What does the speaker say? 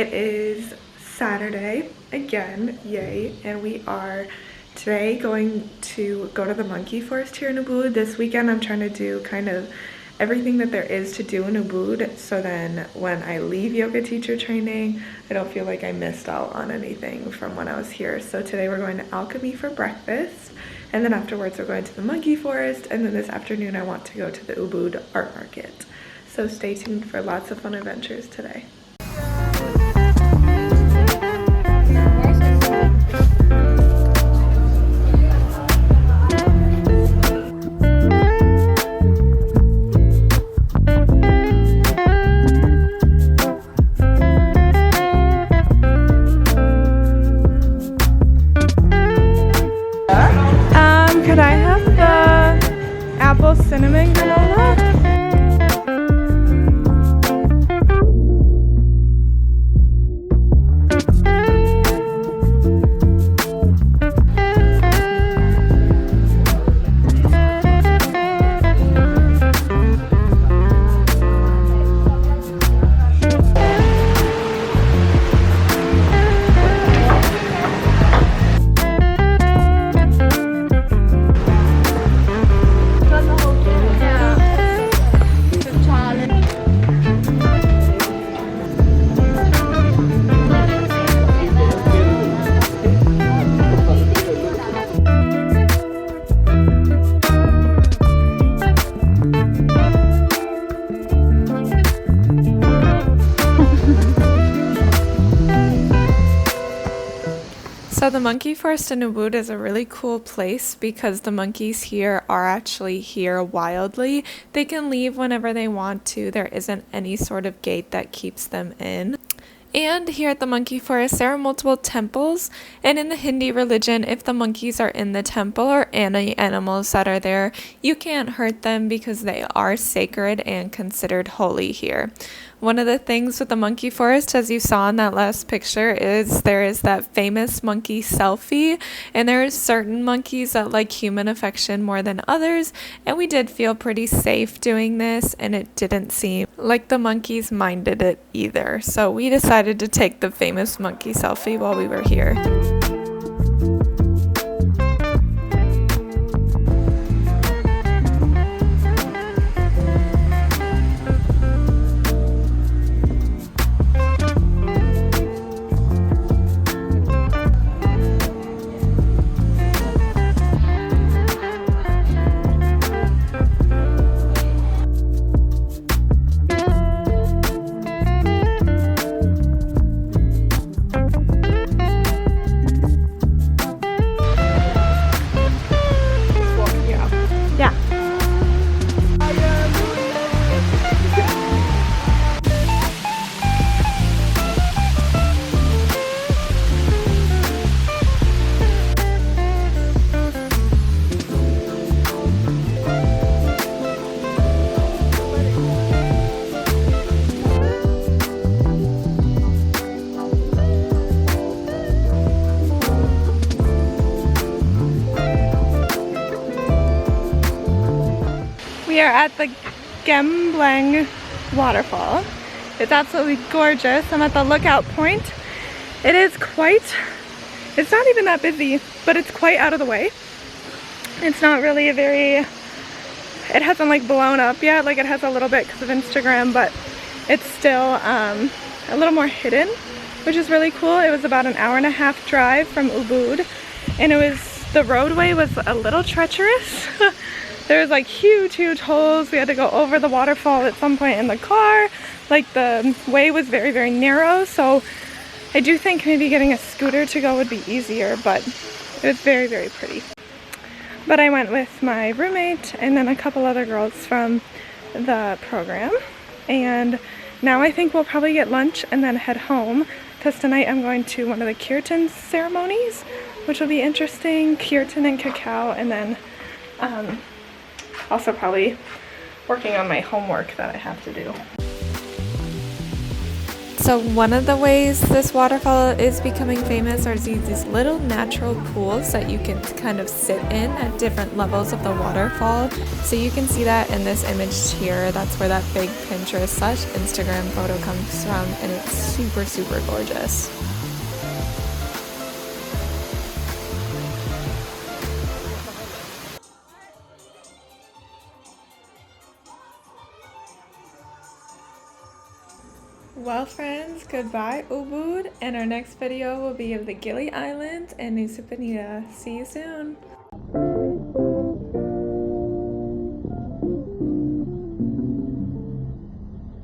It is Saturday again, yay, and we are today going to go to the monkey forest here in Ubud. This weekend I'm trying to do kind of everything that there is to do in Ubud, so then when I leave yoga teacher training, I don't feel like I missed out on anything from when I was here. So today we're going to Alchemy for breakfast, and then afterwards we're going to the monkey forest, and then this afternoon I want to go to the Ubud art market. So stay tuned for lots of fun adventures today. Could I have the apple cinnamon granola? So the monkey forest in Ubud is a really cool place because the monkeys here are actually here wildly. They can leave whenever they want to. There isn't any sort of gate that keeps them in. And here at the monkey forest, there are multiple temples, and in the Hindi religion, if the monkeys are in the temple or any animals that are there, you can't hurt them because they are sacred and considered holy here. One of the things with the monkey forest, as you saw in that last picture, is there is that famous monkey selfie, and there are certain monkeys that like human affection more than others, and we did feel pretty safe doing this, and it didn't seem like the monkeys minded it either. So we decided to take the famous monkey selfie while we were here. We are at the Gembleng Waterfall. It's absolutely gorgeous. I'm at the lookout point. It is it's not even that busy, but it's quite out of the way. It's not really it hasn't like blown up yet, like it has a little bit because of Instagram, but it's still a little more hidden, which is really cool. It was about an hour-and-a-half drive from Ubud, and the roadway was a little treacherous. There was like huge holes. We had to go over the waterfall at some point in the car. Like the way was very narrow, so I do think maybe getting a scooter to go would be easier, but it was very pretty. But I went with my roommate and then a couple other girls from the program, and now I think we'll probably get lunch and then head home, because tonight I'm going to one of the kirtan ceremonies, which will be interesting. Kirtan and cacao, and then also probably working on my homework that I have to do. So one of the ways this waterfall is becoming famous are these little natural pools that you can kind of sit in at different levels of the waterfall. So you can see that in this image here. That's where that big Pinterest/Instagram photo comes from, and it's super, super gorgeous. Well friends, goodbye Ubud, and our next video will be of the Gili Islands and Nusa Penida. See you soon!